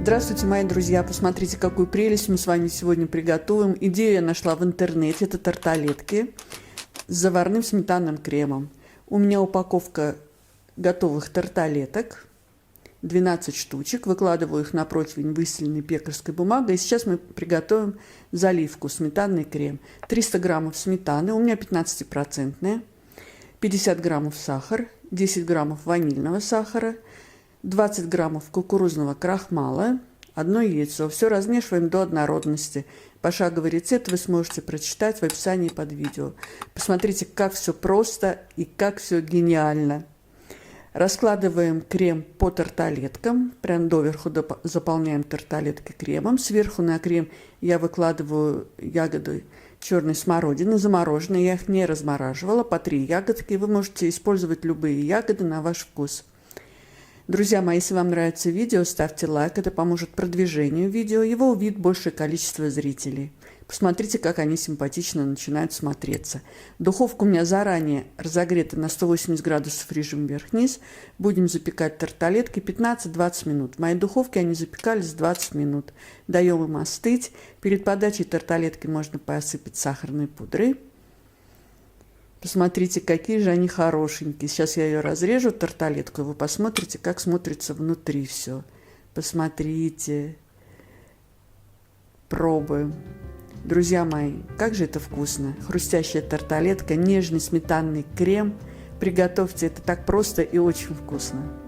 Здравствуйте, мои друзья! Посмотрите, какую прелесть мы с вами сегодня приготовим. Идею я нашла в интернете. Это тарталетки с заварным сметанным кремом. У меня упаковка готовых тарталеток. 12 штучек. Выкладываю их на противень, выстеленной пекарской бумагой. И сейчас мы приготовим заливку, сметанный крем. 300 граммов сметаны, у меня 15%. 50 граммов сахар, 10 граммов ванильного сахара, 20 граммов кукурузного крахмала, 1 яйцо. Все размешиваем до однородности. Пошаговый рецепт вы сможете прочитать в описании под видео. Посмотрите, как все просто и как все гениально. Раскладываем крем по тарталеткам. Прям доверху заполняем тарталетки кремом. Сверху на крем я выкладываю ягоды черной смородины, замороженные. Я их не размораживала. По 3 ягодки. Вы можете использовать любые ягоды на ваш вкус. Друзья мои, если вам нравится видео, ставьте лайк. Это поможет продвижению видео. Его увидит большее количество зрителей. Посмотрите, как они симпатично начинают смотреться. Духовка у меня заранее разогрета на 180 градусов режим вверх-вниз. Будем запекать тарталетки 15-20 минут. В моей духовке они запекались 20 минут. Даем им остыть. Перед подачей тарталетки можно посыпать сахарной пудрой. Посмотрите, какие же они хорошенькие. Сейчас я ее разрежу, тарталетку, и вы посмотрите, как смотрится внутри все. Посмотрите. Пробуем. Друзья мои, как же это вкусно. Хрустящая тарталетка, нежный сметанный крем. Приготовьте, это так просто и очень вкусно.